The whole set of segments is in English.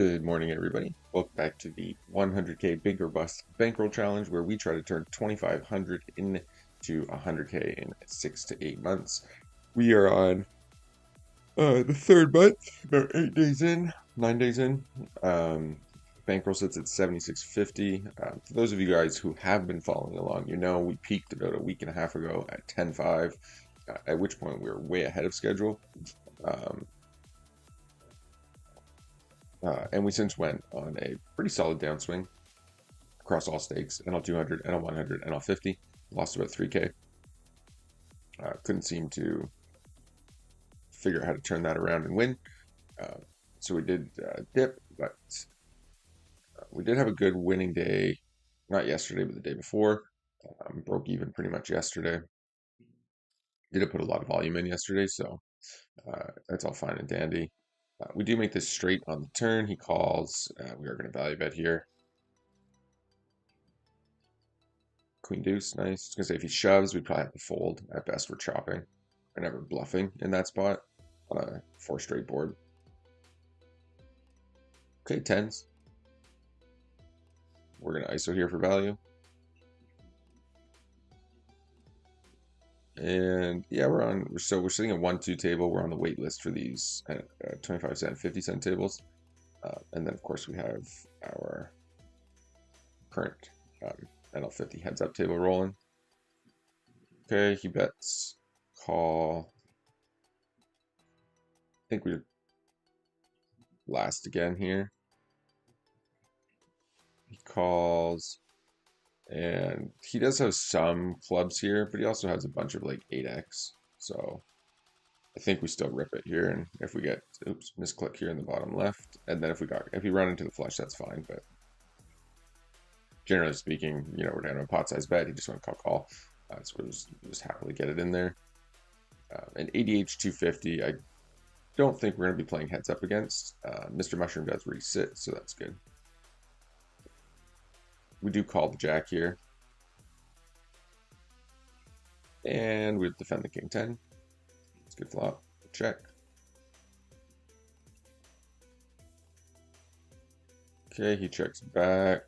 Good morning, everybody. Welcome back to the 100K Bink or Bust Bankroll Challenge, where we try to turn 2,500 into 100K in 6 to 8 months. We are on the third month, about 8 days in, 9 days in. Bankroll sits at 76.50. For those of you guys who have been following along, you know we peaked about a week and a half ago at 10.5, at which point we were way ahead of schedule. And we since went on a pretty solid downswing across all stakes, NL200, NL100, NL50, lost about 3K. Couldn't seem to figure out how to turn that around and win. So we did dip, but we did have a good winning day, not yesterday, but the day before. Broke even pretty much yesterday. Did put a lot of volume in yesterday, so that's all fine and dandy. We do make this straight on the turn. He calls. We are going to value bet here. Queen deuce, nice. I was gonna say if he shoves, we'd probably have to fold. At best, we're chopping. We're never bluffing in that spot on a 4 straight board. Okay, tens. We're gonna ISO here for value. And yeah, we're sitting at 1-2 table. We're on the wait list for these 25-cent, 50-cent tables. And then of course we have our current NL50 heads up table rolling. Okay, he bets call. I think we last again here. He calls, and he does have some clubs here, but he also has a bunch of like 8x. So I think we still rip it here, and if we get misclick here in the bottom left, and then if we run into the flush, that's fine. But generally speaking, we're down to a pot size bet. He just went call. So we'll just happily get it in there. And ADH 250, I don't think we're going to be playing heads up against. Mr. Mushroom does resit, so that's good. We do call the jack here. And we defend the king 10. It's good flop. Check. Okay, he checks back.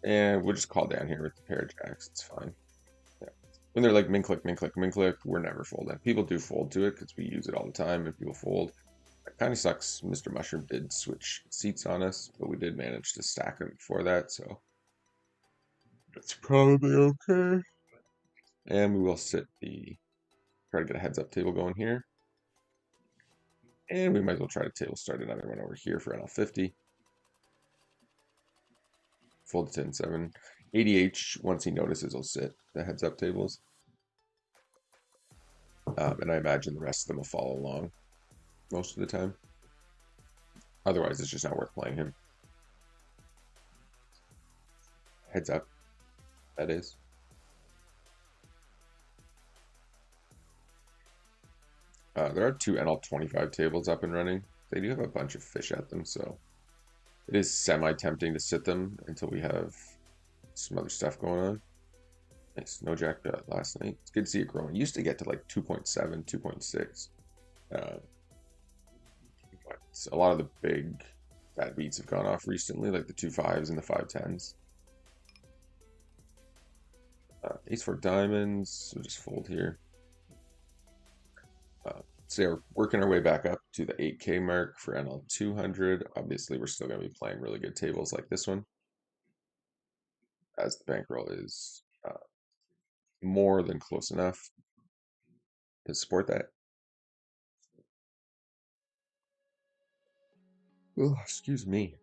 And we'll just call down here with the pair of jacks. It's fine. Yeah. When they're like min click, min click, min click, we're never folding. People do fold to it because we use it all the time and people fold. It kind of sucks. Mr. Mushroom did switch seats on us, but we did manage to stack him before that, so that's probably okay. And we will try to get a heads up table going here. And we might as well try to table start another one over here for NL50. Fold to 10-7. ADH, once he notices, will sit the heads up tables. And I imagine the rest of them will follow along most of the time. Otherwise, it's just not worth playing him. Heads up, that is. There are 2 NL25 tables up and running. They do have a bunch of fish at them, so it is semi-tempting to sit them until we have some other stuff going on. Nice, no jack bet last night. It's good to see it growing. It used to get to like 2.7, 2.6. But a lot of the big bad beats have gone off recently, like the 2.5s and the 5.10s. Ace 4 diamonds, so just fold here. So we're working our way back up to the 8K mark for NL200. Obviously, we're still going to be playing really good tables like this one, as the bankroll is more than close enough to support that. Oh, excuse me.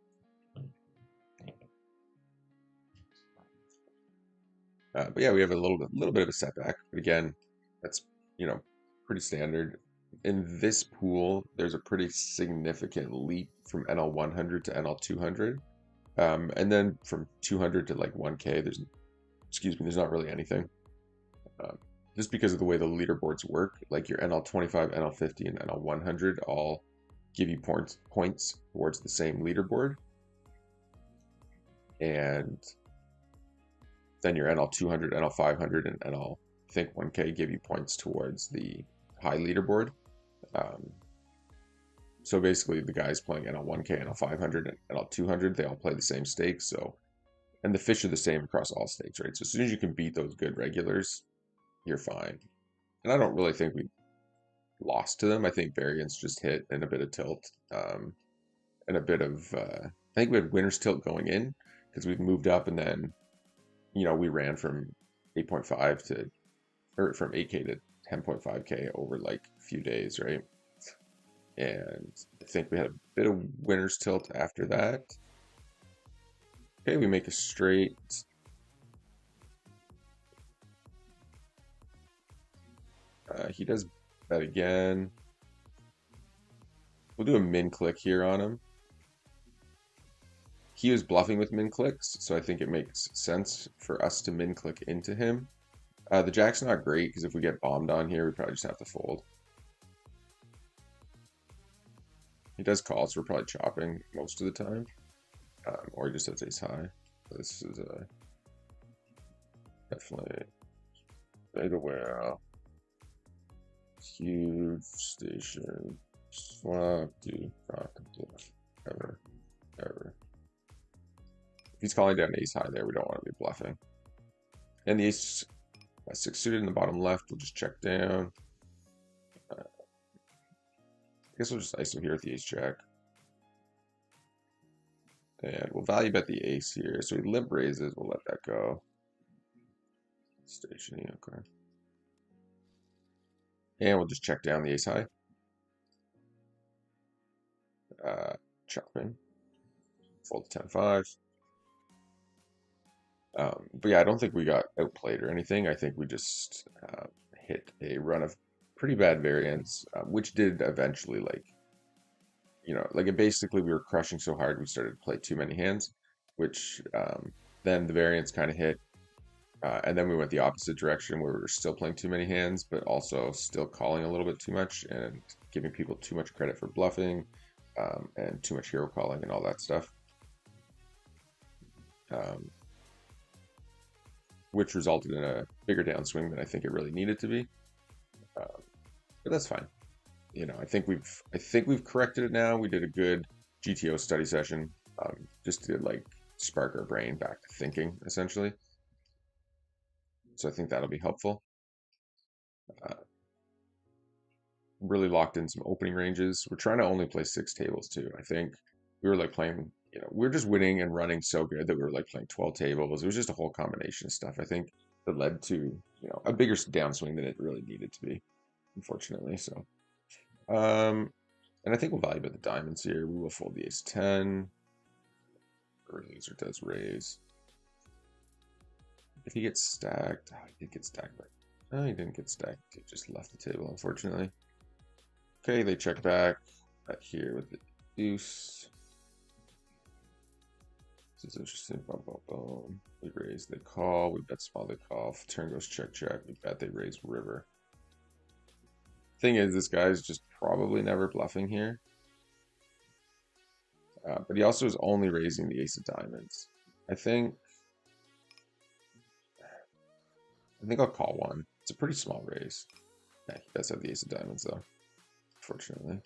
But yeah, we have a little bit of a setback. But again, that's pretty standard. In this pool, there's a pretty significant leap from NL100 to NL200, and then from 200 to like 1K. There's not really anything. Just because of the way the leaderboards work, like your NL25, NL50, and NL100 all give you points towards the same leaderboard, and then your NL200, NL500, and NL I think 1K give you points towards the high leaderboard. So basically, the guys playing NL1K, NL500, and NL200, they all play the same stakes. So, and the fish are the same across all stakes, right? So as soon as you can beat those good regulars, you're fine. And I don't really think we lost to them. I think variance just hit and a bit of tilt, and a bit of. I think we had winner's tilt going in because we've moved up, and then we ran from 8.5 to, or from 8K to 10.5K over like a few days, right? And I think we had a bit of winner's tilt after that. Okay, we make a straight. He does bet again. We'll do a min click here on him. He was bluffing with min clicks, so I think it makes sense for us to min click into him. The jack's not great because if we get bombed on here, we probably just have to fold. He does call, so we're probably chopping most of the time. Or he just has ace high. This is definitely big aware. Huge station. Swap, do not bluff. Ever. If he's calling down ace high there, we don't want to be bluffing. And the ace 6 suited in the bottom left, we'll just check down. I guess we'll just ISO here with the ace jack. And we'll value bet the ace here. So he limp raises, we'll let that go. Stationing, okay. And we'll just check down the ace high. Chopping. Fold to 10-5. But yeah, I don't think we got outplayed or anything. I think we just hit a run of pretty bad variance, which did eventually, like basically we were crushing so hard we started to play too many hands, which then the variance kind of hit. And then we went the opposite direction where we were still playing too many hands, but also still calling a little bit too much and giving people too much credit for bluffing, and too much hero calling and all that stuff. Which resulted in a bigger downswing than I think it really needed to be. But that's fine. I think we've corrected it now. We did a good GTO study session, just to like spark our brain back to thinking, essentially. So I think that'll be helpful. Really locked in some opening ranges. We're trying to only play 6 tables too. I think we were like playing, we were just winning and running so good that we were like playing 12 tables. It was just a whole combination of stuff, I think, that led to, a bigger downswing than it really needed to be, unfortunately. So, and I think we'll value bet the diamonds here. We will fold the ace 10. Or loser does raise. If he gets stacked, he did get stacked, but no, he didn't get stacked. He just left the table, unfortunately. Okay, they check back here with the deuce. This is interesting. Boom, boom, boom. We raise, they call. We bet small, they call. If turn goes check, check. We bet they raise river. Thing is, this guy's just probably never bluffing here. But he also is only raising the ace of diamonds. I think I'll call one. It's a pretty small raise. Yeah, he does have the ace of diamonds, though. Unfortunately.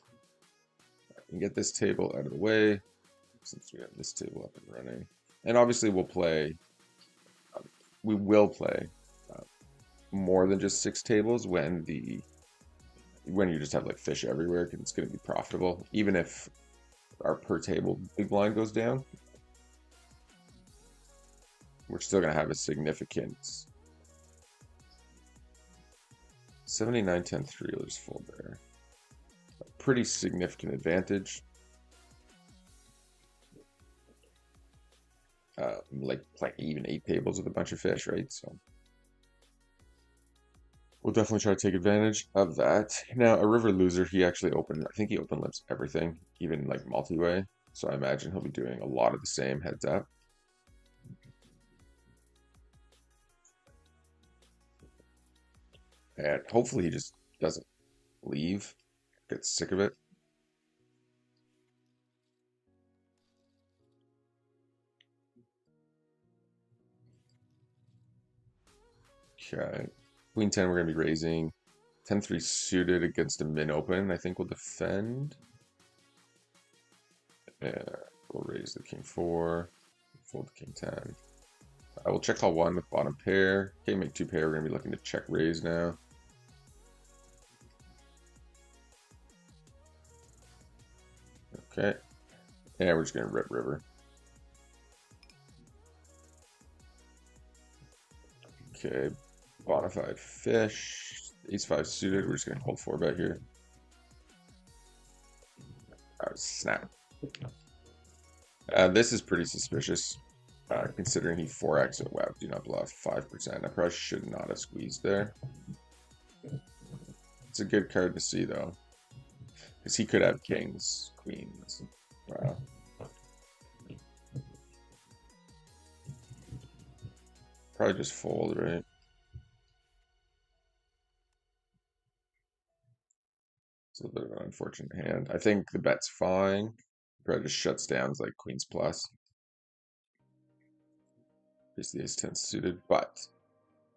We can get this table out of the way, since we have this table up and running. And obviously we will play more than just 6 tables when you just have like fish everywhere, because it's going to be profitable, even if our per table big blind goes down. We're still going to have a significant 79-10 3. Let's fold there. A pretty significant advantage. Like playing even 8 tables with a bunch of fish, right? So we'll definitely try to take advantage of that. Now, a river loser, I think he open limps everything, even like multi-way. So I imagine he'll be doing a lot of the same heads up. And hopefully he just doesn't leave, gets sick of it. Okay. Queen 10, we're going to be raising. 10-3 suited against a min open. I think we'll defend. And we'll raise the king 4, fold the king 10. I will check call 1 with bottom pair. Okay, make 2 pair. We're going to be looking to check raise now. Okay. And we're just going to rip river. Okay, bonafide fish. Ace-5 suited. We're just going to hold 4-bet here. Snap. This is pretty suspicious. Considering he 4x at WAP, do not bluff 5%. I probably should not have squeezed there. It's a good card to see though, because he could have kings, queens. Wow. Probably just fold, right? It's a bit of an unfortunate hand. I think the bet's fine. Probably just shuts down like queens plus. Basically ace-10 suited, but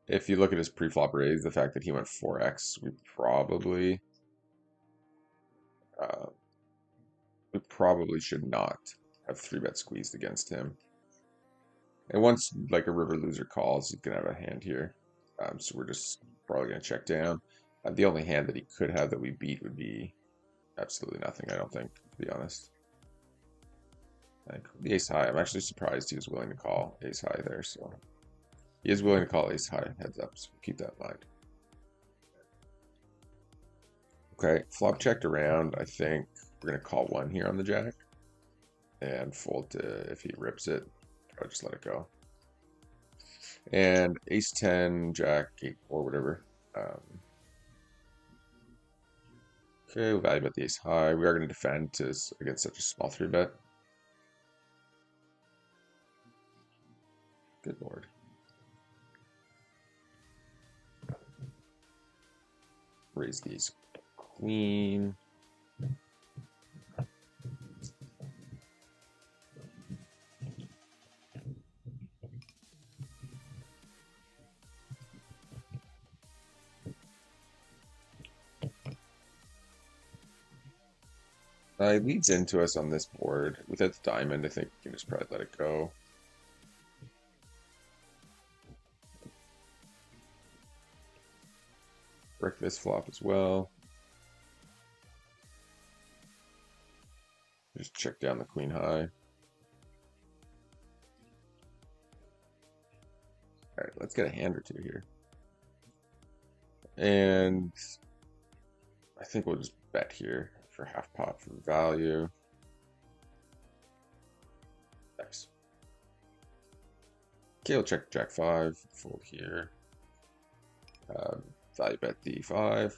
if you look at his pre-flop raise, the fact that he went 4x, we probably should not have 3-bet squeezed against him. And once like a river loser calls, he's gonna have a hand here. So we're just probably gonna check down. The only hand that he could have that we beat would be absolutely nothing, I don't think, to be honest. Like the ace high, I'm actually surprised he was willing to call ace high there, so he is willing to call ace high, heads up, so keep that in mind. Okay, flop checked around. I think we're gonna call 1 here on the jack and fold to, if he rips it, I'll just let it go. And ace-10, jack, 8, or whatever. Okay, we'll value bet the ace high. We are going to defend against such a small 3-bet. Good lord. Raise these queen. He leads into us on this board. Without the diamond, I think we can just probably let it go. Break this flop as well. Just check down the queen high. Alright, let's get a hand or two here. And I think we'll just bet here for half pot for value. Nice. Okay, we'll check jack 5, fold here. Value bet d5.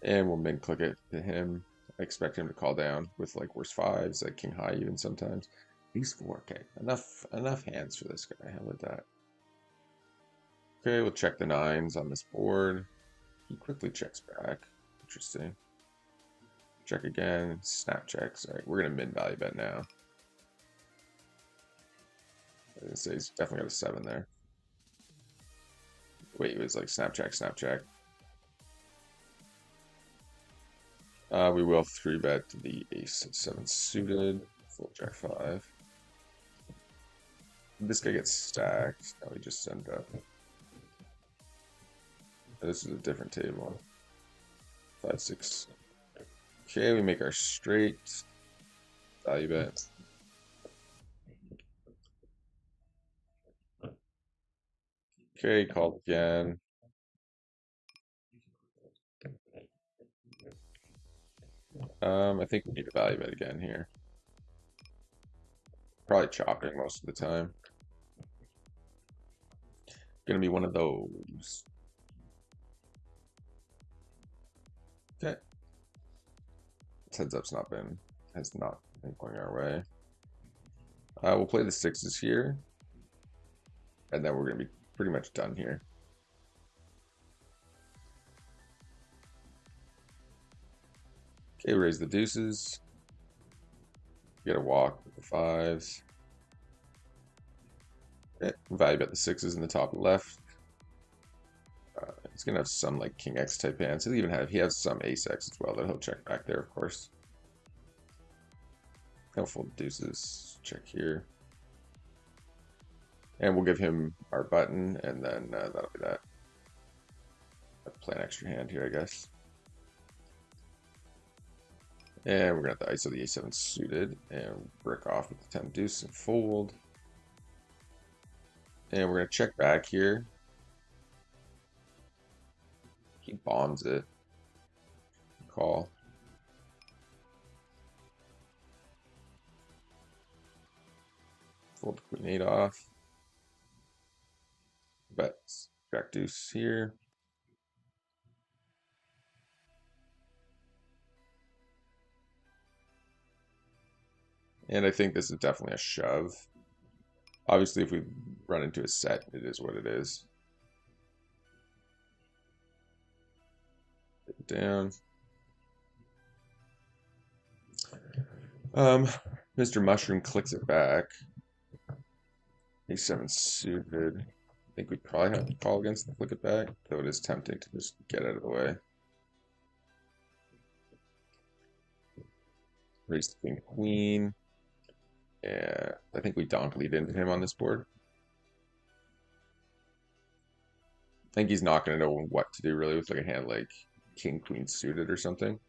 And we'll min click it to him. I expect him to call down with like worse 5s, like king high even sometimes. He's 4K. Enough hands for this guy. How about that? Okay, we'll check the 9s on this board. He quickly checks back. Interesting. Check again. Snap checks. All right, we're gonna min value bet now. I was gonna say he's definitely got a 7 there. Wait, it was like snap check, snap check. We will 3-bet the ace-7 suited. Full jack 5. This guy gets stacked. Now we just send up. This is a different table. 5, 6. Okay, we make our straight. Value bet. Okay, call again. I think we need a value bet again here. Probably chopping most of the time. Gonna be one of those. Okay. Heads up's has not been going our way. We'll play the 6s here. And then we're gonna be pretty much done here. Okay, raise the deuces. Get a walk with the 5s. Okay, value bet the 6s in the top left. He's gonna have some like king X type hands. He has some ace X as well that he'll check back there, of course. He'll fold deuces. Check here. And we'll give him our button, and then that'll be that. I'll play an extra hand here, I guess. And we're going to have the ISO the A7 suited, and brick off with the 10 deuce and fold. And we're going to check back here. He bombs it. Call. Fold the queen 8 off. Bets. Jack deuce here. And I think this is definitely a shove. Obviously, if we run into a set, it is what it is. Down. Mr. Mushroom clicks it back. A7 suited. I think we probably have to call against the click it back, though it is tempting to just get out of the way. Raise the king queen. Yeah, I think we donk lead into him on this board. I think he's not going to know what to do really with like a hand like king queen suited or something.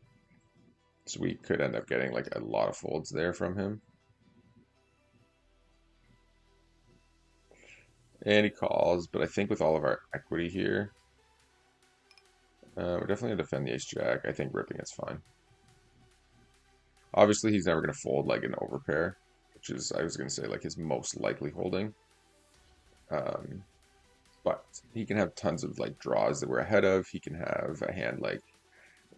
So we could end up getting like a lot of folds there from him. And he calls, but I think with all of our equity here, we're definitely going to defend the ace-jack. I think ripping is fine. Obviously, he's never going to fold like an overpair, which is, I was going to say, like his most likely holding. But he can have tons of like draws that we're ahead of. He can have a hand like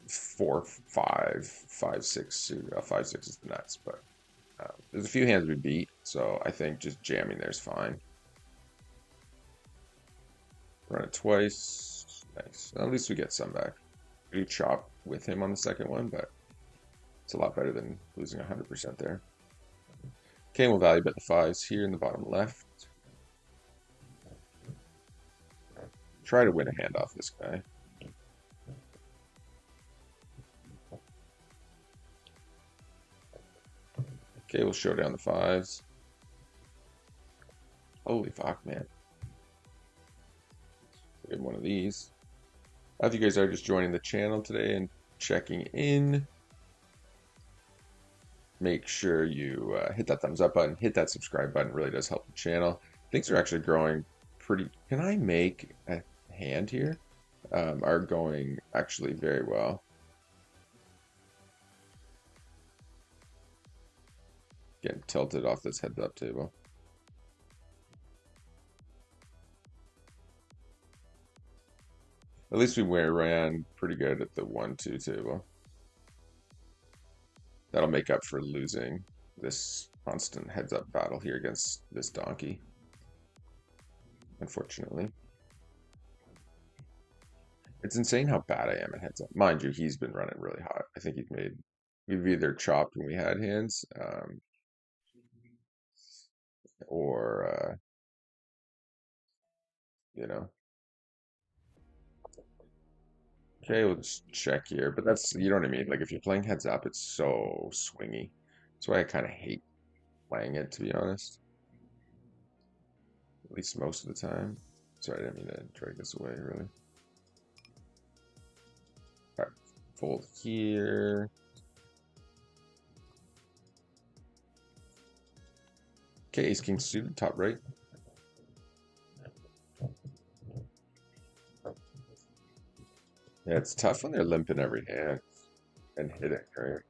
4, 5, 5, 6. 5, 6 is the nuts, but there's a few hands we beat, so I think just jamming there is fine. Run it twice. Nice. At least we get some back. We do chop with him on the second one, but it's a lot better than losing 100% there. Okay, we'll value bet the 5s here in the bottom left. Try to win a hand off this guy. Okay, we'll show down the 5s. Holy fuck, man. Get one of these. If you guys are just joining the channel today and checking in, make sure you hit that thumbs up button, hit that subscribe button. It really does help the channel. Things are actually growing pretty. Can I make a hand here? Are going actually very well. Getting tilted off this heads up table. At least we ran pretty good at the 1-2 table. That'll make up for losing this constant heads up battle here against this donkey. Unfortunately. It's insane how bad I am at heads up. Mind you, he's been running really hot. I think we've either chopped when we had hands, or, you know. Okay, we'll just check here, but that's, you know what I mean? Like if you're playing heads up, it's so swingy. That's why I kind of hate playing it, to be honest. At least most of the time. Sorry, I didn't mean to drag this away, really. Alright, fold here. Okay, ace king suited, top right. Yeah, it's tough when they're limping every hand and hitting, right?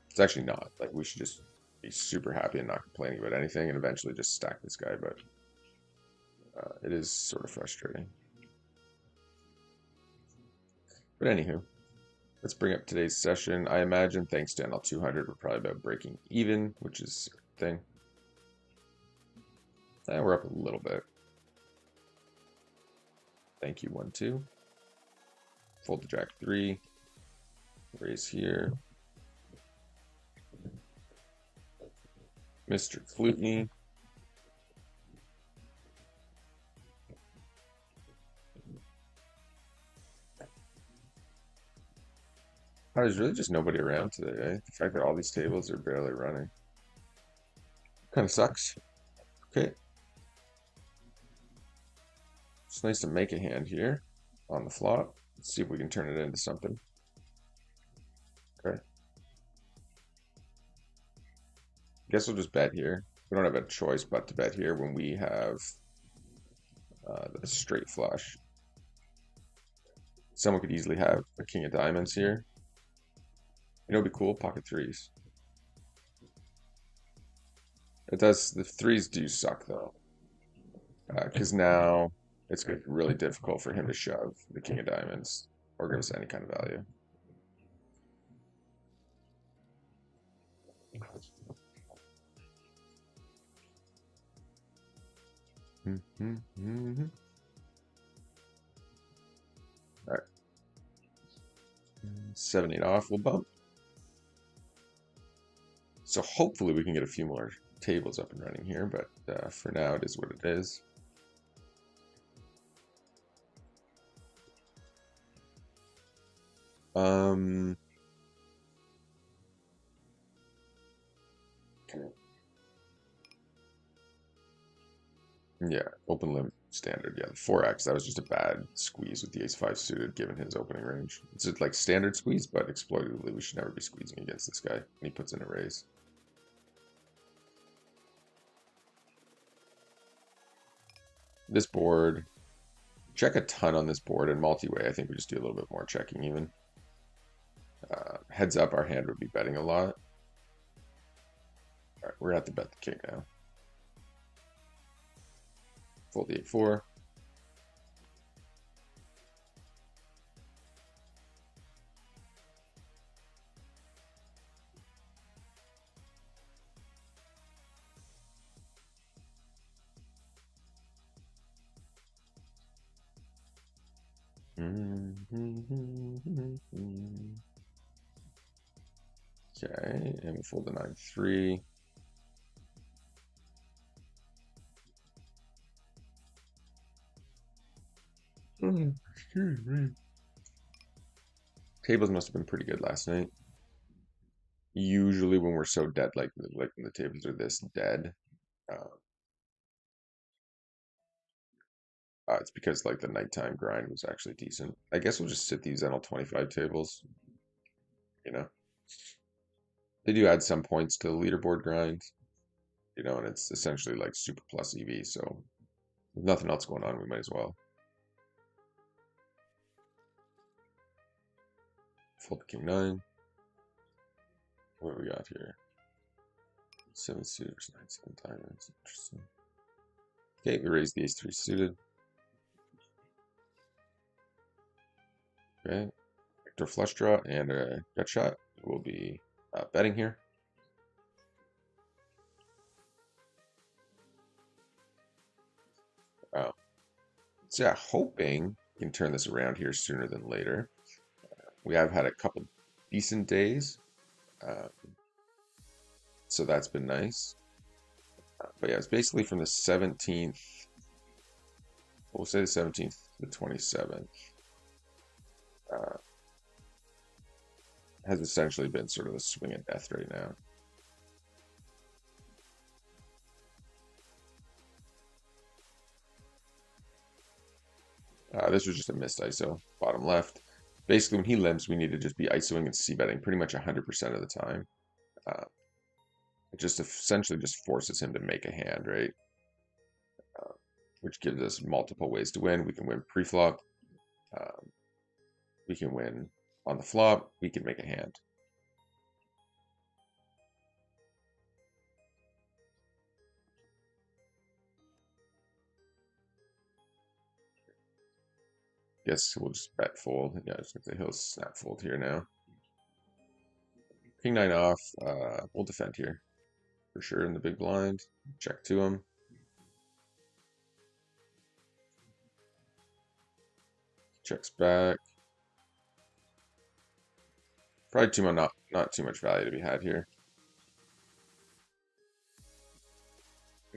It's actually not. Like, we should just be super happy and not complaining about anything and eventually just stack this guy, but it is sort of frustrating. But anywho, let's bring up today's session. I imagine, thanks to NL 200, we're probably about breaking even, which is a thing. And we're up a little bit. Thank you, 1-2. Fold the jack 3. Raise here. Mr. Flutney. Oh, there's really just nobody around today, eh? The fact that all these tables are barely running kind of sucks. Okay, it's nice to make a hand here on the flop. Let's see if we can turn it into something. Okay, guess we'll just bet here. We don't have a choice but to bet here when we have the straight flush. Someone could easily have a king of diamonds here. You know, it'd be cool, pocket threes. It does, the threes do suck though. Because now it's going to be really difficult for him to shove the king of diamonds or give us any kind of value. All right. 7-8 off, we'll bump. So hopefully we can get a few more tables up and running here, but for now it is what it is. Okay. Yeah, open limp standard. Yeah, the 4x, that was just a bad squeeze with the ace-5 suited given his opening range. It's just like standard squeeze, but exploitatively, we should never be squeezing against this guy. And he puts in a raise. This board, check a ton on this board, and multi-way, I think we just do a little bit more checking even. Heads up, our hand would be betting a lot. All right, we're gonna have to bet the king now. Fold the 8-4. Okay, and we fold the 9-3. Excuse me. Tables must have been pretty good last night. Usually when we're so dead, like when the tables are this dead, it's because like the nighttime grind was actually decent. I guess we'll just sit these on all 25 tables. You know, they do add some points to the leaderboard grind. You know, and it's essentially like super plus EV. So with nothing else going on, we might as well. Fold the king 9. What do we got here? 7 suitors, 9-7 diamonds. Interesting. Okay, we raise the ace-3 suited. Okay, Victor flush draw and a gut shot. We'll be betting here. So yeah, hoping we can turn this around here sooner than later. We have had a couple decent days, so that's been nice. But yeah, it's basically from the 17th. We'll say the 17th to the 27th. Has essentially been sort of the swing of death right now. This was just a missed ISO, bottom left. Basically, when he limps, we need to just be ISOing and c-betting pretty much 100% of the time. It just essentially just forces him to make a hand, right? Which gives us multiple ways to win. We can win pre-flop. We can win on the flop. We can make a hand. Guess we'll just bet fold. Yeah, I was gonna say he'll snap fold here now. King 9 off. We'll defend here for sure in the big blind. Check to him. Checks back. Probably too much, not too much value to be had here.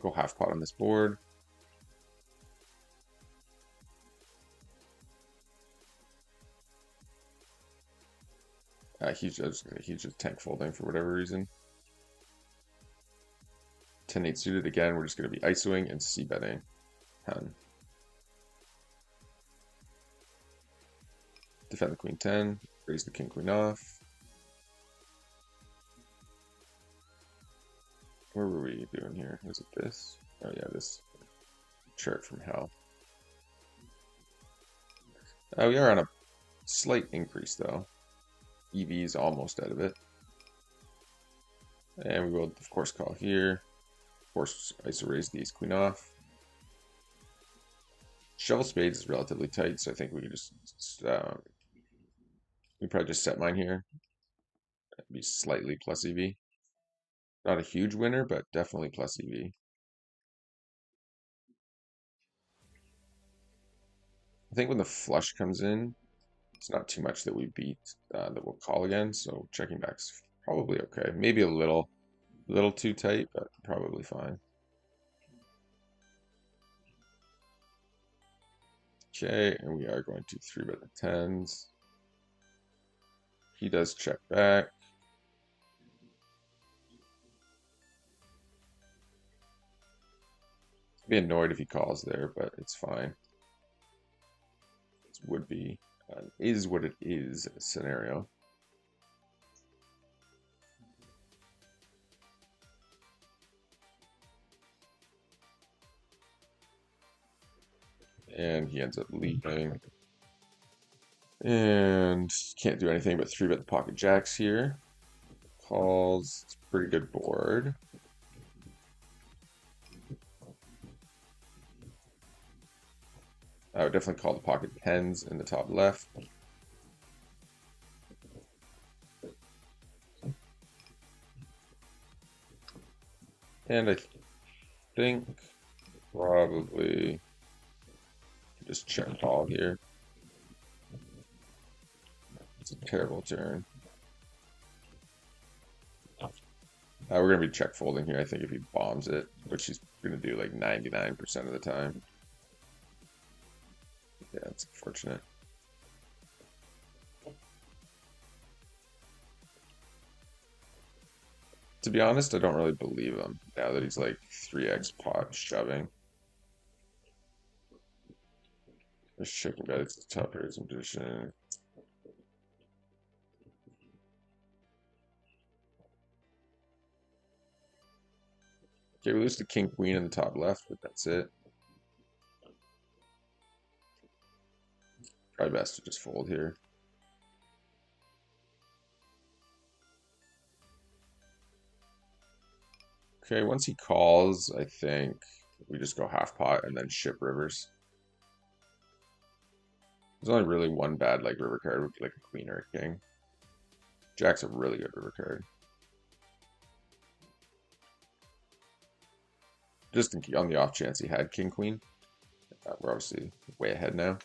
Go half pot on this board. He's just tank folding for whatever reason. 10-8 suited again. We're just going to be ISOing and c-betting. 10. Defend the queen 10. Raise the king queen off. Where were we doing here? Was it this? Oh yeah, this chart from hell. We are on a slight increase though. EV is almost out of it. And we will, of course, call here. Of course, ISO raise the ace queen off. Shovel spades is relatively tight, so I think we could just we probably just set mine here. That'd be slightly plus EV. Not a huge winner, but definitely plus EV. I think when the flush comes in, it's not too much that we beat that we'll call again. So checking back's probably okay. Maybe a little too tight, but probably fine. Okay, and we are going to 3-bet the 10s. He does check back. I'd be annoyed if he calls there, but it's fine. This would be an is what it is scenario. And he ends up leaving. And can't do anything but 3-bet the pocket jacks here. Calls. It's a pretty good board. I would definitely call the pocket tens in the top left. And I think probably just check call here. It's a terrible turn. We're going to be check folding here, I think, if he bombs it, which he's going to do like 99% of the time. Yeah, it's unfortunate. To be honest, I don't really believe him now that he's like 3x pot shoving. Just checking back, it's the top here, some position. Okay, we lose the king queen in the top left, but that's it. Probably best to just fold here. Okay, once he calls, I think we just go half pot and then ship rivers. There's only really one bad like river card, would be like a queen or a king. Jack's a really good river card. Just on the off chance he had king queen. We're obviously way ahead now.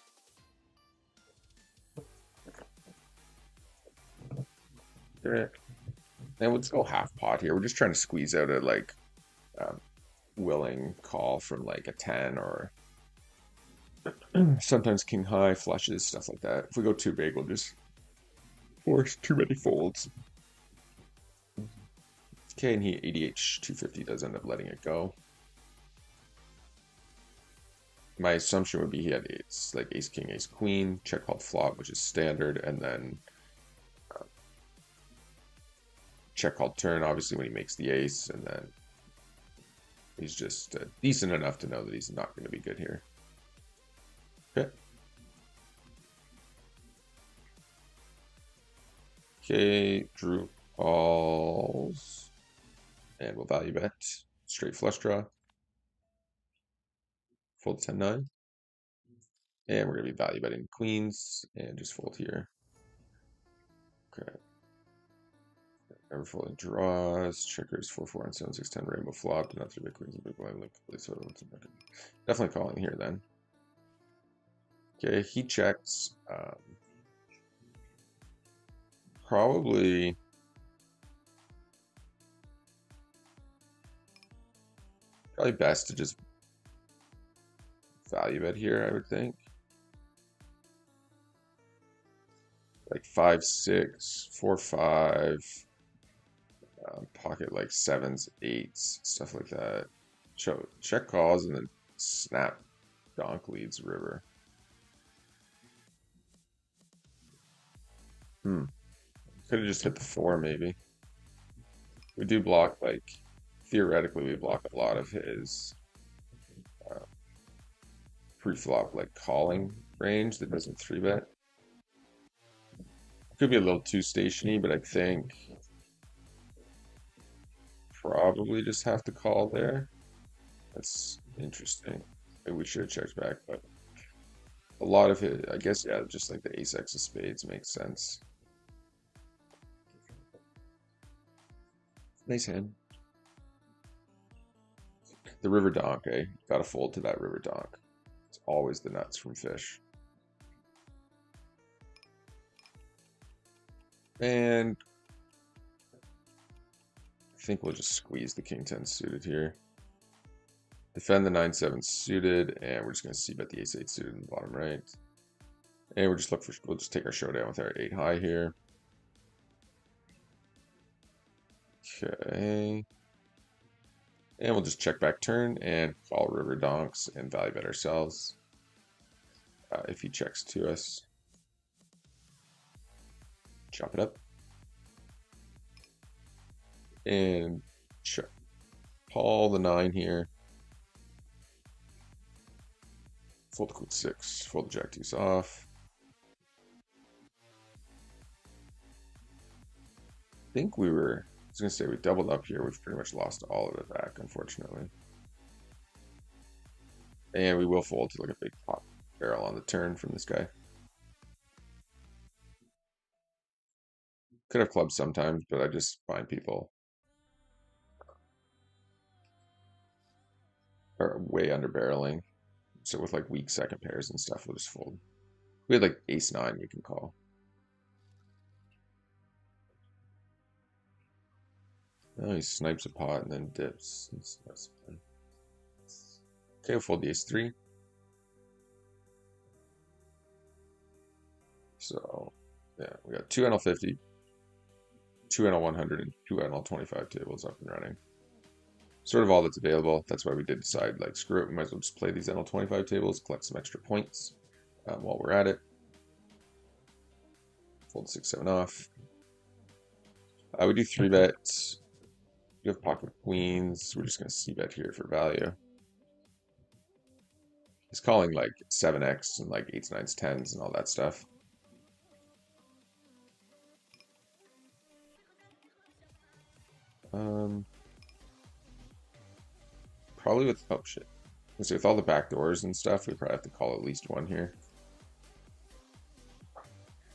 And let's go half pot here. We're just trying to squeeze out a like willing call from like a 10 or sometimes king high flushes, stuff like that. If we go too big, we'll just force too many folds. Okay, and he ADH 250 does end up letting it go. My assumption would be he had like ace king, ace queen, check called flop, which is standard, and then check called turn, obviously, when he makes the ace, and then he's just decent enough to know that he's not going to be good here. Okay. Okay, Drew calls, and we'll value bet. Straight flush draw. Fold 10-9. And we're going to be value betting queens, and just fold here. Okay. Never folding draws, checkers 4-4 and 7-6-10 rainbow flop, and not 3 big queens and big blind. Definitely calling here then. Okay, he checks. Probably best to just value bet here, I would think. Like 5-6, 4-5, pocket like sevens, eights, stuff like that. Show check calls and then snap donk leads river. Could have just hit the 4 maybe. We do block, like, theoretically we block a lot of his pre-flop like calling range that doesn't 3-bet. Could be a little too stationy, but I think probably just have to call there. That's interesting. Maybe we should have checked back, but a lot of it, I guess, yeah, just like the ace X of spades makes sense. Nice hand. The river donk, eh? Gotta fold to that river donk. It's always the nuts from fish. And I think we'll just squeeze the king 10 suited here. Defend the 9-7 suited, and we're just gonna c-bet the ace 8 suited in the bottom right. And we'll just take our showdown with our 8 high here. Okay. And we'll just check back turn and call river donks and value bet ourselves if he checks to us. Chop it up. And check. Call the 9 here. Fold the queen 6. Fold the jack deuce off. I think I was going to say we doubled up here. We've pretty much lost all of it back, unfortunately. And we will fold to like a big pot barrel on the turn from this guy. Could have clubs sometimes, but I just find people are way under barreling. So with like weak second pairs and stuff, we'll just fold. We had like ace 9 you can call. Oh, he snipes a pot and then dips. That's fun. Okay, we'll fold the ace 3. So, yeah, we got 2 NL50, 2 NL100, and 2 NL25 tables up and running. Sort of all that's available. That's why we did decide, like, screw it, we might as well just play these NL25 tables, collect some extra points while we're at it. Fold 6-7 off. We do 3-bet. We have pocket queens. We're just going to c-bet here for value. He's calling like 7x and like 8s, 9s, 10s and all that stuff. Probably with, oh shit. Let's see, with all the back doors and stuff, we probably have to call at least one here.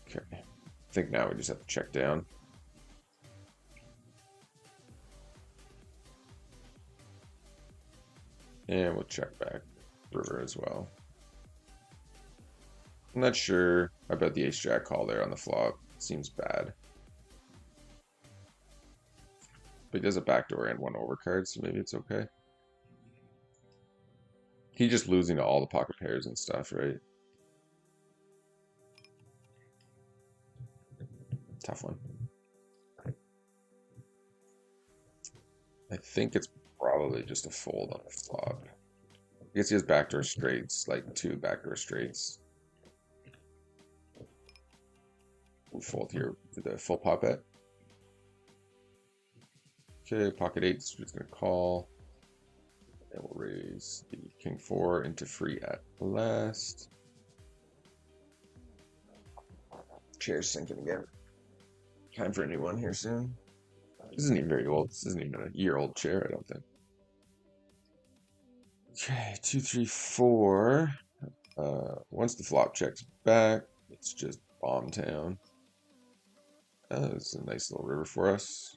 Okay. I think now we just have to check down. And we'll check back river as well. I'm not sure about the ace-jack call there on the flop. It seems bad. But he does a backdoor and 1 overcard, so maybe it's okay. He's just losing to all the pocket pairs and stuff, right? Tough one. I think it's probably just a fold on the flop. I guess he has backdoor straights, like 2 backdoor straights. We'll fold here to the full pot bet. Okay, pocket 8's just gonna call. And we'll raise the king 4 into free at last. Chair's sinking again. Time for a new one here soon. This isn't even very old. This isn't even a year-old chair, I don't think. Okay, 2, 3, 4. Once the flop checks back, it's just bomb town. It's a nice little river for us.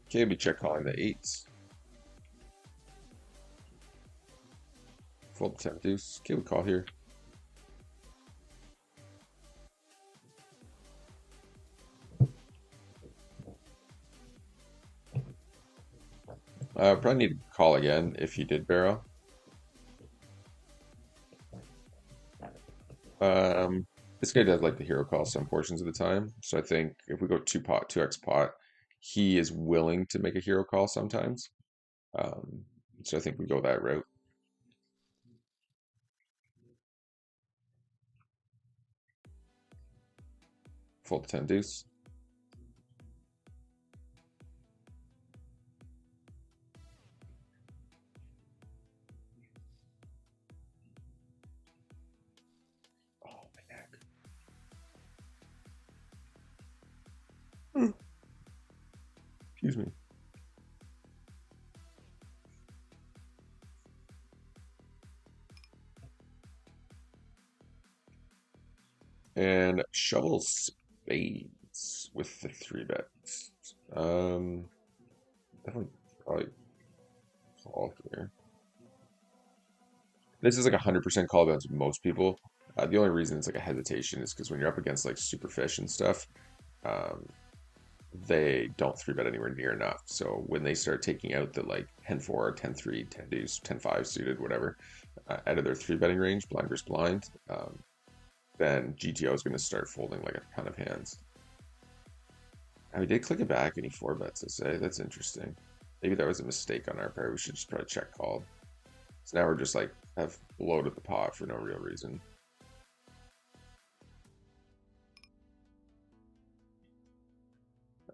Okay, we check calling the 8s. Fold the 10 deuce. Okay, we call here. Probably need to call again if he did barrel. This guy does like the hero call some portions of the time. So I think if we go 2 pot, 2x pot, he is willing to make a hero call sometimes. Um, so I think we go that route. Fold 10 deuce. Oh, my neck. Excuse me. And shovel spades with the 3 bets. Definitely probably call here. This is like 100% call against most people. The only reason it's like a hesitation is because when you're up against like super fish and stuff, um, they don't 3 bet anywhere near enough. So when they start taking out the like 10-4, 10-3, 10 deuce, 10-5 suited, whatever, out of their 3 betting range, blind versus blind, then GTO is going to start folding like a ton of hands. And we did click it back and he 4 bets, I say. That's interesting. Maybe that was a mistake on our part. We should just probably check called. So now we're just like have loaded the pot for no real reason.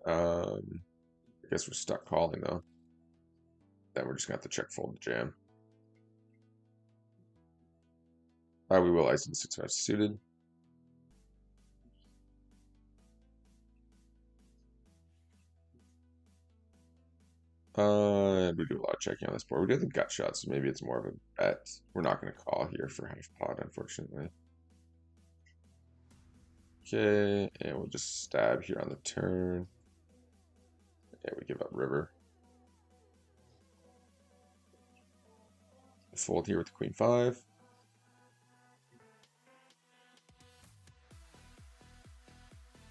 I guess we're stuck calling though. Then we're just gonna have to check fold the jam. We will ice in 6-5 suited. And we do a lot of checking on this board. We do the gut shot, so maybe it's more of a bet. We're not going to call here for half pot, unfortunately. Okay, and we'll just stab here on the turn. And we give up river. Fold here with the queen 5.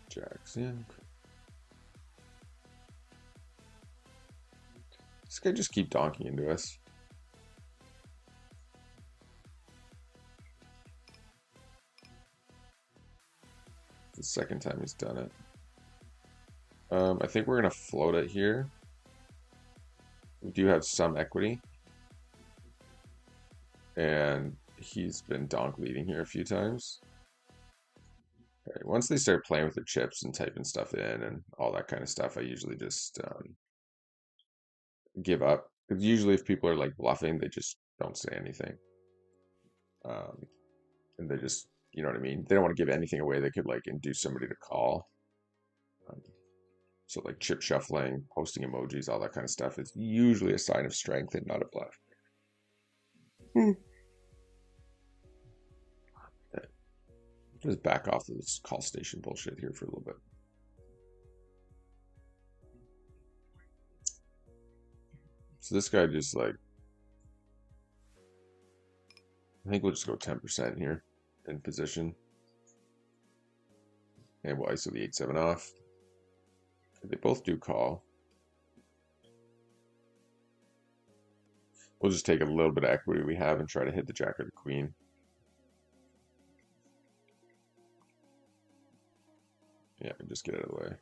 Jacks in. This guy just keep donking into us. It's the second time he's done it. I think we're going to float it here. We do have some equity. And he's been donk leading here a few times. Okay, once they start playing with their chips and typing stuff in and all that kind of stuff, I usually just give up. Because usually if people are like bluffing, they just don't say anything. And they just, you know what I mean? They don't want to give anything away that could like induce somebody to call. Um, so like chip shuffling, posting emojis, all that kind of stuff is usually a sign of strength and not a bluff. Okay. Just back off this call station bullshit here for a little bit. So this guy just like, I think we'll just go 10% here in position. And we'll ISO the 8-7 off. They both do call. We'll just take a little bit of equity we have and try to hit the jack or the queen. Yeah, and just get out of the way.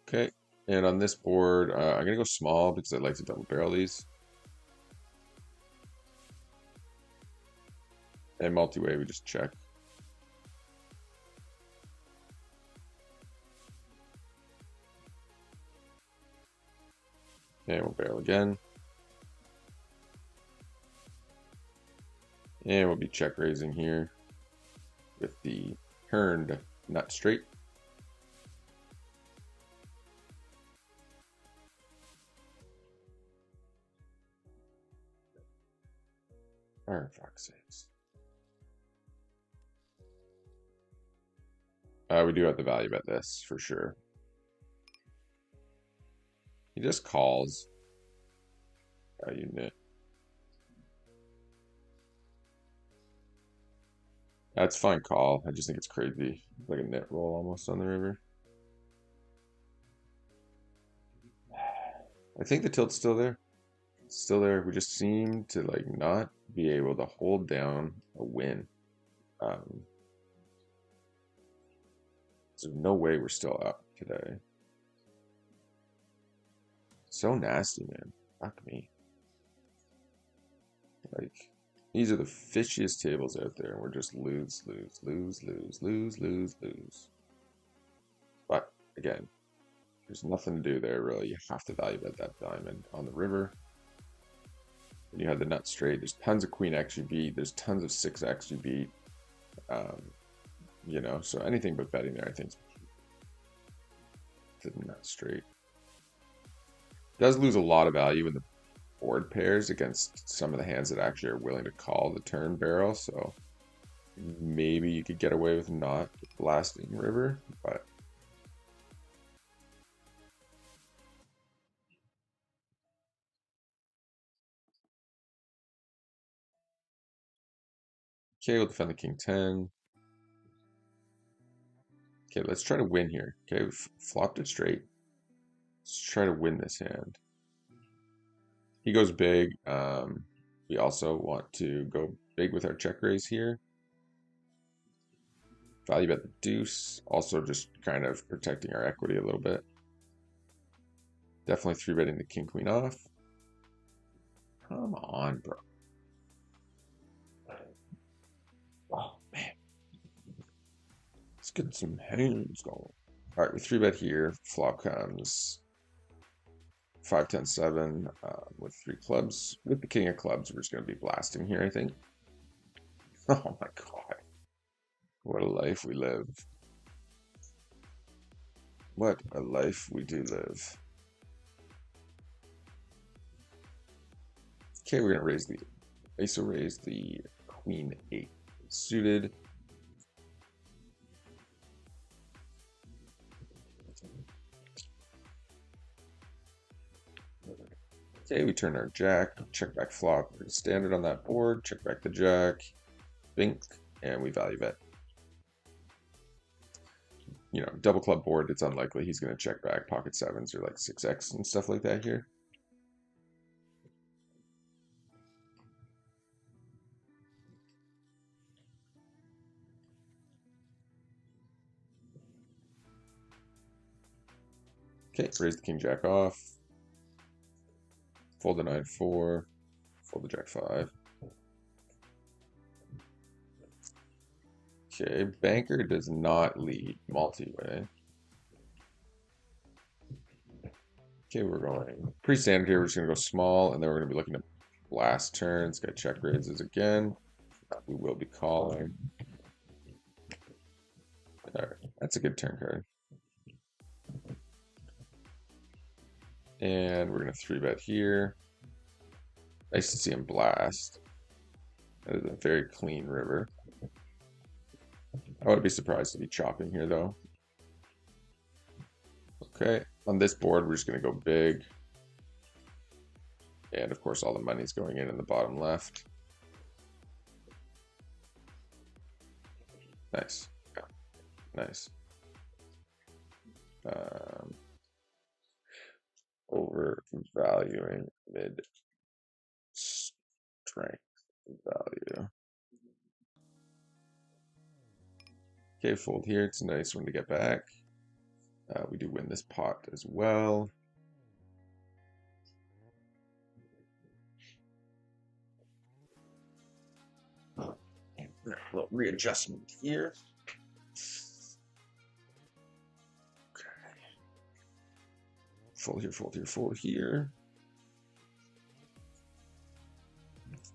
Okay, and on this board, I'm gonna go small because I like to double barrel these. And multi-way, we just check. And we'll barrel again. And we'll be check raising here with the turned nut straight. For fuck's sakes. We do have the value bet this for sure. He just calls. You nit. That's fine call. I just think it's crazy. Like a net roll almost on the river. I think the tilt's still there. It's still there. We just seem to like not be able to hold down a win. So no way we're still up today. So nasty, man. Fuck me. Like, these are the fishiest tables out there, and we're just lose, lose, lose, lose, lose, lose, lose. But again, there's nothing to do there really. You have to value bet that diamond on the river. And you had the nut straight. There's tons of queen X you beat. There's tons of 6X you beat. You know, so anything but betting there, I think, the nut straight. Does lose a lot of value in the board pairs against some of the hands that actually are willing to call the turn barrel. So maybe you could get away with not blasting river, but okay, we'll defend the king 10. Okay, let's try to win here. Okay, we've flopped it straight. Let's try to win this hand. He goes big. We also want to go big with our check raise here. Value bet the deuce. Also just kind of protecting our equity a little bit. Definitely 3-betting the king queen off. Come on, bro. Oh, man. Let's get some hands going. All right, we 3-bet here. Flop comes 5, 10, 7 with 3 clubs. With the king of clubs, we're just going to be blasting here, I think. Oh my god. What a life we live. What a life we do live. Okay, we're going to raise the ISO raise the queen 8 suited. Okay, we turn our jack, check back flop, pretty standard on that board, check back the jack, bink, and we value bet. You know, double club board, it's unlikely he's going to check back pocket sevens or like 6X and stuff like that here. Okay, raise the king jack off, fold the 9-4, fold the jack 5. Okay, banker does not lead multi-way. Okay, we're going pretty standard here. We're just going to go small, and then we're going to be looking to blast turns. Got check raises again. We will be calling. All right, that's a good turn card. And we're going to 3-bet here. Nice to see him blast. That is a very clean river. I wouldn't be surprised to be chopping here, though. Okay, on this board, we're just going to go big. And, of course, all the money's going in the bottom left. Nice. Nice. Overvaluing mid strength value. Okay, fold here. It's a nice one to get back. We do win this pot as well. A little readjustment here. Okay. Fold here, fold here, fold here.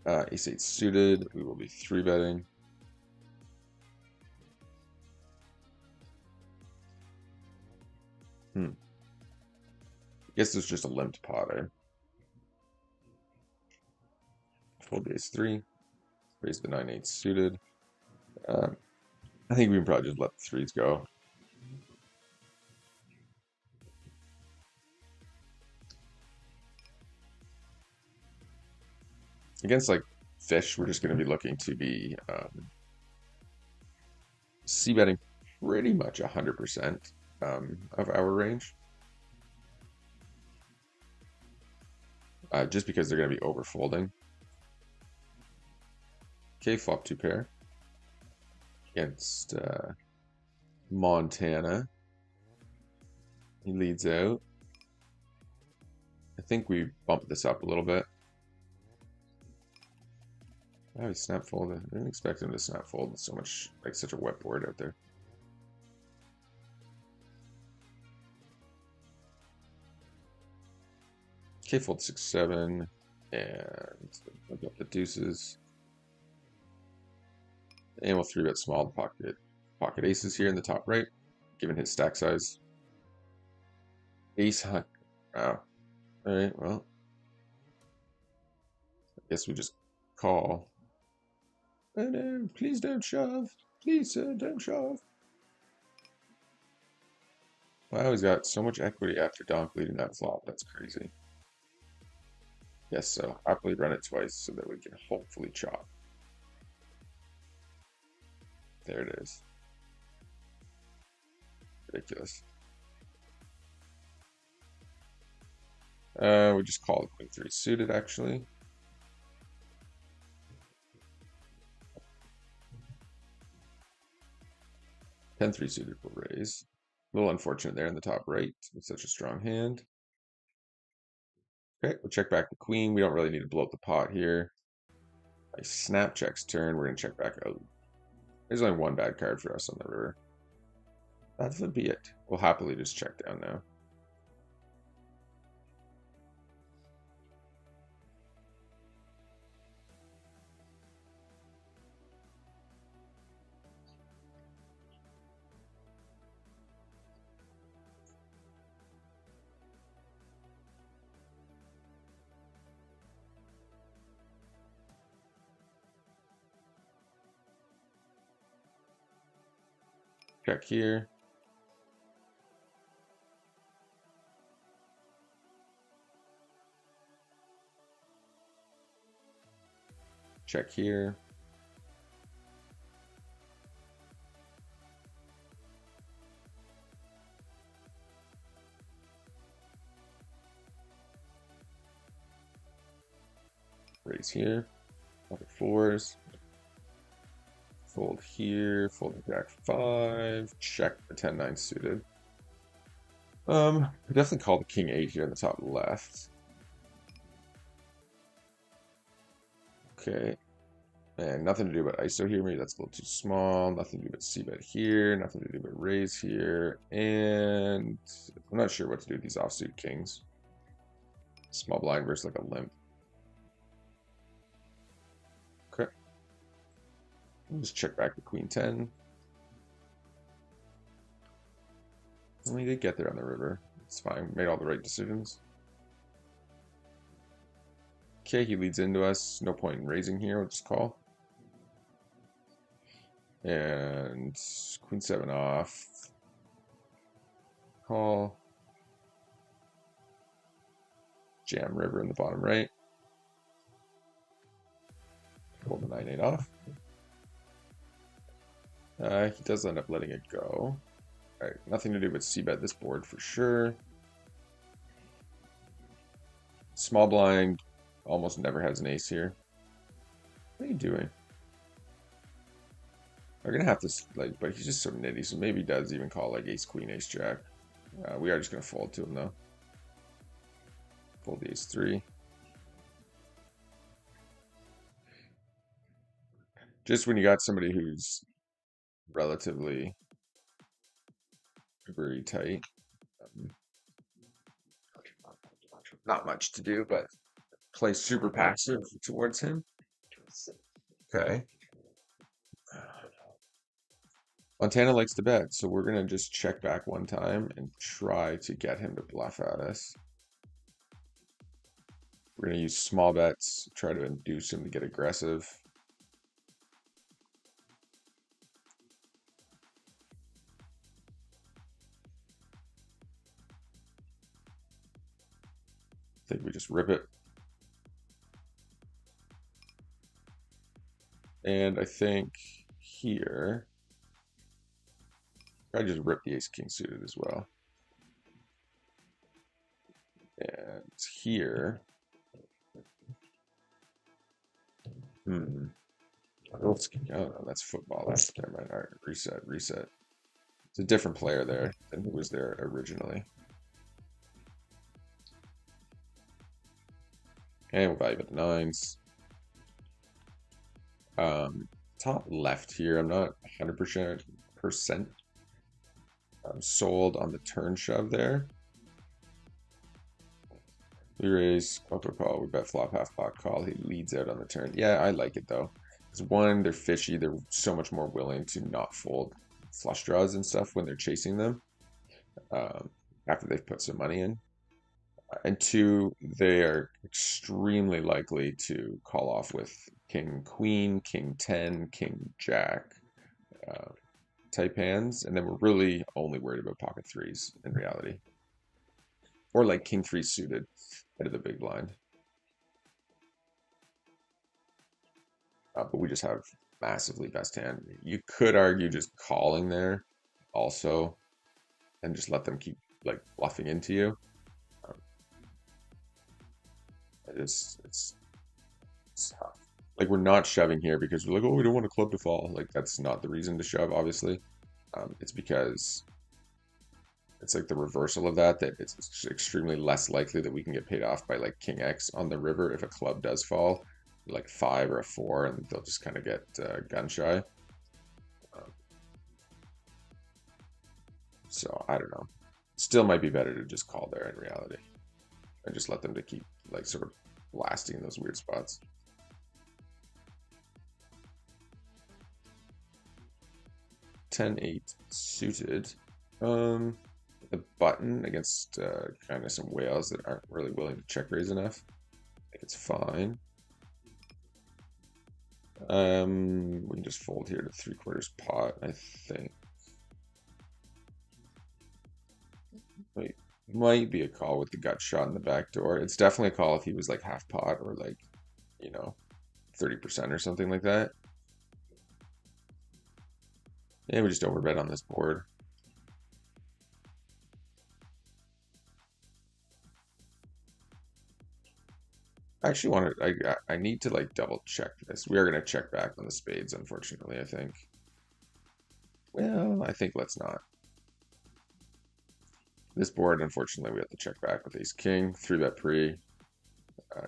Ace-8 suited. We will be 3-betting. I guess it's just a limped pot, eh? Fold the Ace-3. Raise the 9-8 suited. I think we can probably just let the 3s go. Against like fish, we're just going to be looking to be c-betting pretty much 100% of our range. Just because they're going to be over folding. Okay, flop 2 pair against Montana. He leads out. I think we bumped this up a little bit. Oh, he snap folded. I didn't expect him to snap fold so much, like such a wet board out there. Okay, fold 6-7, and look up the deuces. And we'll 3-bet small pocket aces here in the top right, given his stack size. Ace high. Wow. All right, well, I guess we just call. Oh no, please don't shove. Please, sir, don't shove. Wow, he's got so much equity after donk leading that flop. That's crazy. Yes, so happily run it twice so that we can hopefully chop. There it is. Ridiculous. We just call the queen 3 suited actually. Ten 3 suited will raise. A little unfortunate there in the top right with such a strong hand. Okay, we'll check back the queen. We don't really need to blow up the pot here. I snap checks turn. We're gonna check back out. There's only one bad card for us on the river. That would be it. We'll happily just check down now. Check here. Check here. Raise here. Pocket fours. Fold here. Fold jack 5. Check the 10-9 suited. We definitely call the king 8 here in the top left. Okay. And nothing to do but ISO here. Maybe that's a little too small. Nothing to do but c-bet here. Nothing to do but raise here. And I'm not sure what to do with these offsuit kings. Small blind versus like a limp. Okay. We'll just check back the queen 10. We did get there on the river. It's fine. Made all the right decisions. Okay, he leads into us. No point in raising here. We'll just call. And queen 7 off. Call. Jam river in the bottom right. Hold the 9-8 off. He does end up letting it go. Alright, nothing to do with c-bet this board for sure. Small blind almost never has an ace here. What are you doing? We're gonna have to, like, but he's just so nitty, so maybe he does even call like ace queen, ace jack. We are just gonna fold to him though. Fold the ace 3. Just when you got somebody who's relatively very tight. Not much to do, but play super passive towards him. Okay. Montana likes to bet, so we're going to just check back one time and try to get him to bluff at us. We're going to use small bets, try to induce him to get aggressive. I think we just rip it. And I think here, I just rip the ace king suited as well. And here, Oh, no, that's football. That's never mind. All right, reset, reset. It's a different player there than who was there originally. And we'll value at the nines. Top left here, I'm not 100% sold on the turn shove there. We raise, auto call, we bet flop, half pot call. He leads out on the turn. Yeah, I like it though. Because one, they're fishy. They're so much more willing to not fold flush draws and stuff when they're chasing them after they've put some money in. And two, they are extremely likely to call off with king, queen, king 10, king, jack type hands. And then we're really only worried about pocket threes in reality. Or like king 3 suited out of the big blind. But we just have massively best hand. You could argue just calling there also and just let them keep like bluffing into you. It's tough. Like we're not shoving here because we're like, oh, we don't want a club to fall. Like that's not the reason to shove, obviously. It's because it's like the reversal of that, that it's extremely less likely that we can get paid off by like king X on the river if a club does fall, like 5 or a 4, and they'll just kind of get gun shy. So I don't know. Still might be better to just call there in reality and just let them to keep like sort of blasting in those weird spots. 10-8 suited. The button against kind of some whales that aren't really willing to check raise enough. I think it's fine. We can just fold here to 3/4 pot, I think. Wait, might be a call with the gut shot in the back door. It's definitely a call if he was like half pot or like, you know, 30% or something like that. And we just overbet on this board. I actually want to, I need to like double check this. We are going to check back on the spades, unfortunately, I think. Well, I think let's not. This board, unfortunately, we have to check back with ace king, 3-bet pre.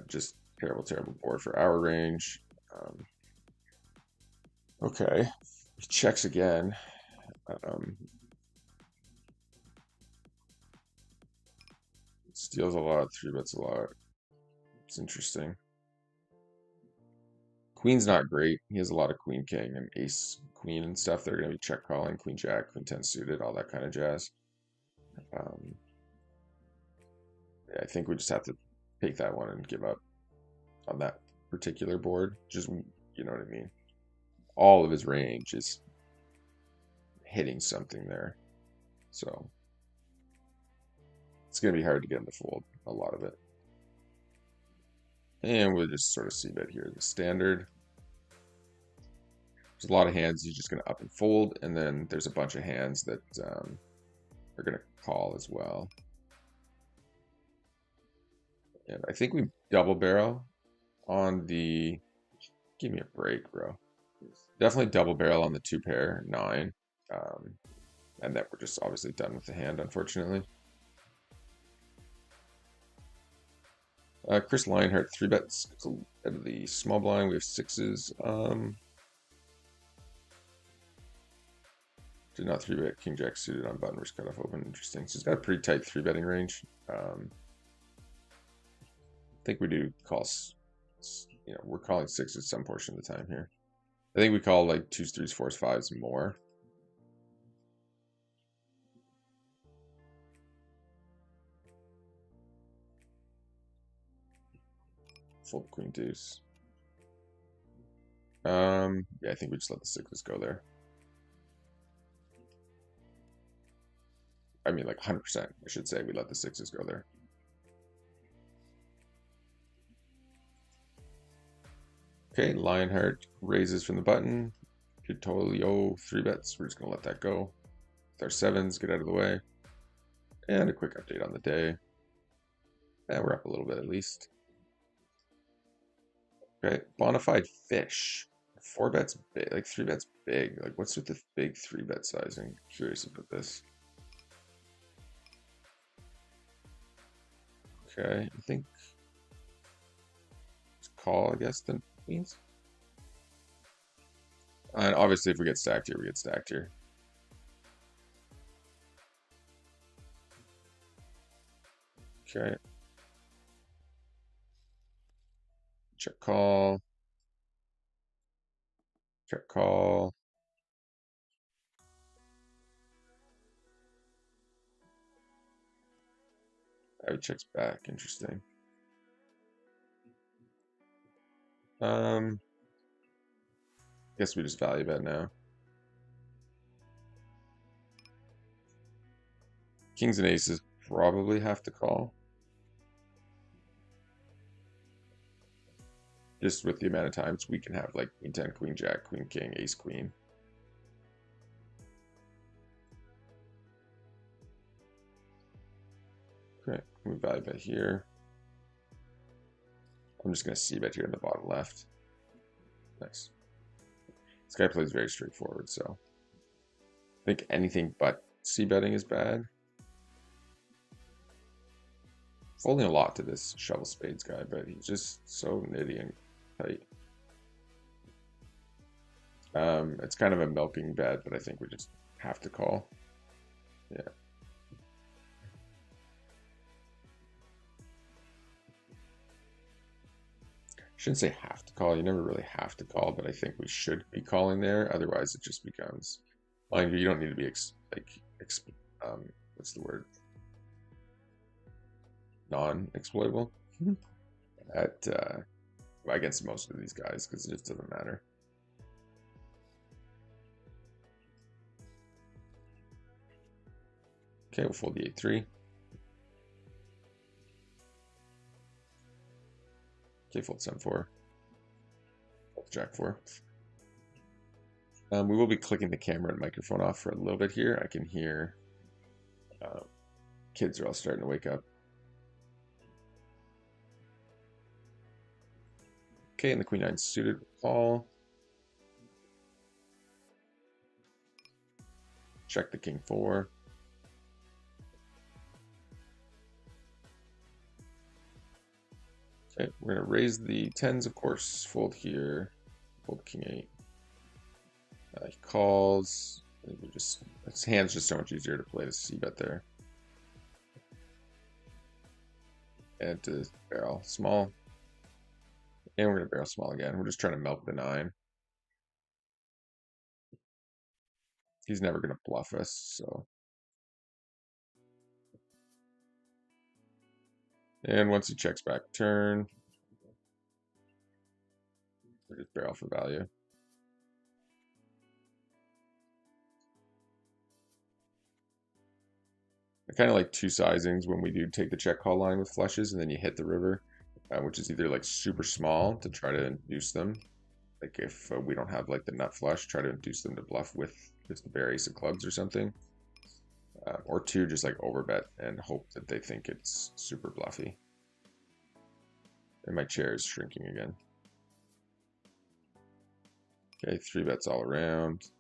Just terrible, terrible board for our range. Okay, he checks again. Steals a lot, 3-bets a lot. It's interesting. Queen's not great. He has a lot of queen king and ace queen and stuff. They're going to be check calling, queen jack, queen 10 suited, all that kind of jazz. Yeah, I think we just have to take that one and give up on that particular board. Just, you know what I mean? All of his range is hitting something there. So it's going to be hard to get him to fold a lot of it. And we'll just sort of see bet here. The standard. There's a lot of hands he's just going to up and fold. And then there's a bunch of hands that are going to call as well. And I think we double barrel on the... Give me a break, bro. Definitely double barrel on the 2-pair, 9. And then we're just obviously done with the hand, unfortunately. Chris Lionheart, 3-bets out of the small blind. We have 6s. Did not 3-bet king jack suited on button versus cutoff open. Interesting. So he's got a pretty tight 3-betting range. I think we do call, you know, we're calling 6s some portion of the time here. I think we call like 2s, 3s, 4s, 5s more. Fold queen deuce. Yeah, I think we just let the 6s go there. I mean, like 100%, I should say, we let the 6s go there. Okay, Lionheart raises from the button. Pitolio 3-bets. We're just going to let that go. With our 7s, get out of the way. And a quick update on the day. And we're up a little bit at least. Okay, Bonafide Fish. Four bets big, like three bets big. Like what's with the big three bet sizing? Curious about this. Okay, I think it's call, I guess, then queens. And obviously if we get stacked here, we get stacked here. Okay. Check call. Check call. Oh, he checks back. Interesting. Guess we just value bet now. Kings and aces probably have to call. Just with the amount of times we can have like queen 10, queen jack, queen king, ace queen. Okay, we value bet here. I'm just going to c-bet here in the bottom left. Nice. This guy plays very straightforward, so I think anything but c-betting is bad. Folding a lot to this shovel spades guy, but he's just so nitty and tight. It's kind of a milking bet, but I think we just have to call. Yeah. Shouldn't say have to call. You never really have to call, but I think we should be calling there. Otherwise, it just becomes, mind you, you don't need to be what's the word? Non-exploitable at against most of these guys because it just doesn't matter. Okay, we'll fold the 8-3. Okay, fold 7-4. Fold Jack-4. We will be clicking the camera and microphone off for a little bit here. I can hear kids are all starting to wake up. Okay, and the queen 9 suited call. Check the king 4. Okay, we're gonna raise the 10s, of course. Fold here. Fold king 8. He calls. His hand's just so much easier to play to c-bet there. And to barrel small. And we're gonna barrel small again. We're just trying to milk the 9. He's never gonna bluff us, so. And once he checks back turn, we just barrel for value. I kind of like two sizings when we do take the check call line with flushes and then you hit the river, which is either like super small to try to induce them. Like if we don't have like the nut flush, try to induce them to bluff with just the bare ace of clubs or something. Or two, just like overbet and hope that they think it's super bluffy. And my chair is shrinking again. Okay, 3 bets all around.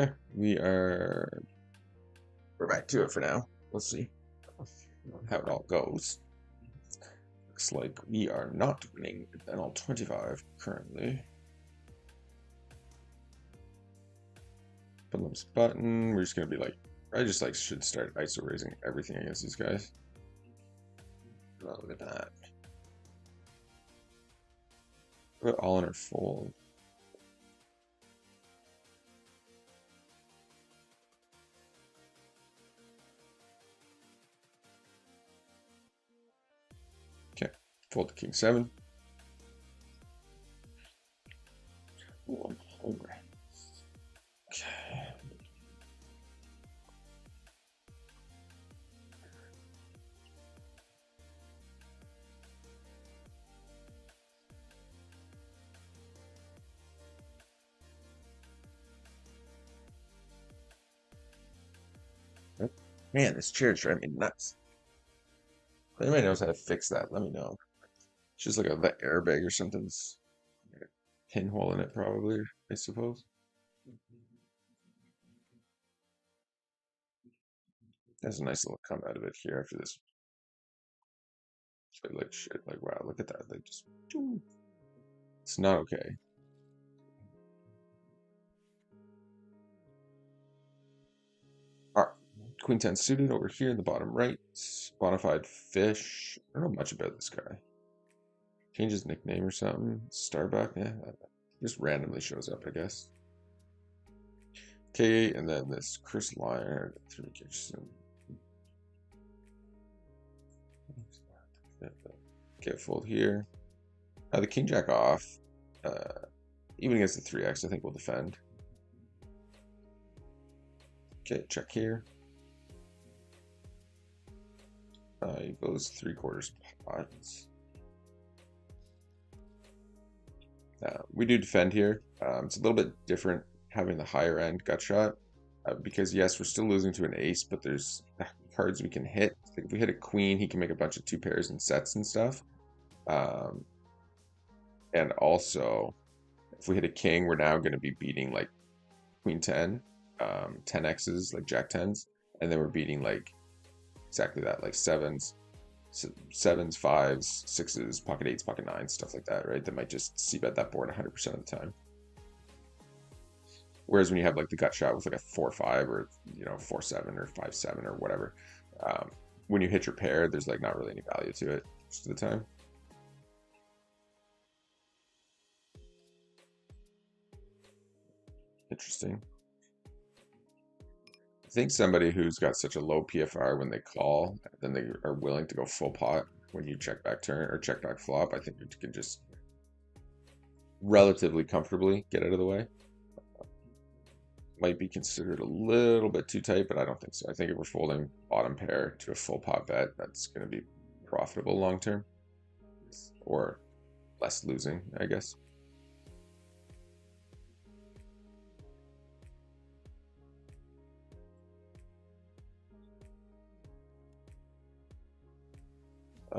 Okay, we're back to it for now. Let's see how it all goes. Looks like we are not winning NL25 currently. Phillips button. We're just gonna be like, I just like should start ISO raising everything against these guys. Oh, look at that. Put all in our fold. Okay, fold to king 7. Ooh, I'm hungry. Okay. Man, this chair is driving me nuts. If anybody knows how to fix that, let me know. It's just like a airbag or something's got a pinhole in it, probably, I suppose. There's a nice little come out of it here after this. Like shit, like wow, look at that. Like just, it's not okay. All right, Queen 10 suited over here in the bottom right. Bonafide fish. I don't know much about this guy. Change his nickname or something. Starbuck, yeah. Just randomly shows up, I guess. Okay, and then this Chris Lyon. Okay, fold here. The King Jack off. Even against the 3x, I think we'll defend. Okay, check here. He goes 3/4 pots. We do defend here. It's a little bit different having the higher end gut shot because yes, we're still losing to an ace, but there's cards we can hit. Like if we hit a queen, he can make a bunch of 2 pairs and sets and stuff. And also, if we hit a king, we're now going to be beating like queen 10, 10x's, like jack 10s, and then we're beating like exactly that, like sevens, 5s, 6s, pocket 8s, pocket 9s, stuff like that, right? That might just c-bet that board 100% of the time. Whereas when you have like the gut shot with like a 4-5 or 4-7 or 5-7 or whatever, when you hit your pair, there's like not really any value to it most of the time. Interesting. I think somebody who's got such a low PFR when they call, then they are willing to go full pot when you check back turn or check back flop. I think you can just relatively comfortably get out of the way. Might be considered a little bit too tight, but I don't think so. I think if we're folding bottom pair to a full pot bet, that's going to be profitable long term, or less losing, I guess.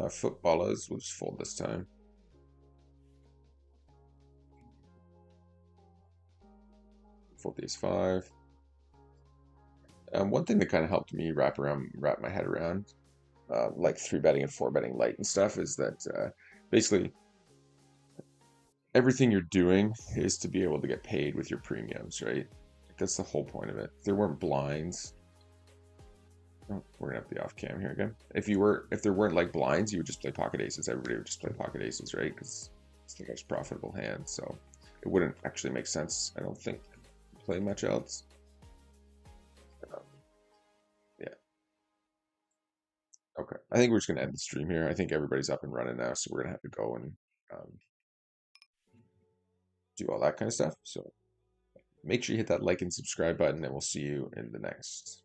Footballers will just fold this time. Fold the ace-5. One thing that kind of helped me wrap my head around, like 3-betting and 4-betting light and stuff, is that basically everything you're doing is to be able to get paid with your premiums, right? That's the whole point of it. If there weren't blinds, oh, we're gonna have the off cam here again. If there weren't like blinds, you would just play pocket aces. Everybody would just play pocket aces, right? Because it's the most profitable hand. So it wouldn't actually make sense, I don't think, to play much else. Yeah. Okay. I think we're just gonna end the stream here. I think everybody's up and running now, so we're gonna have to go and do all that kind of stuff. So make sure you hit that like and subscribe button, and we'll see you in the next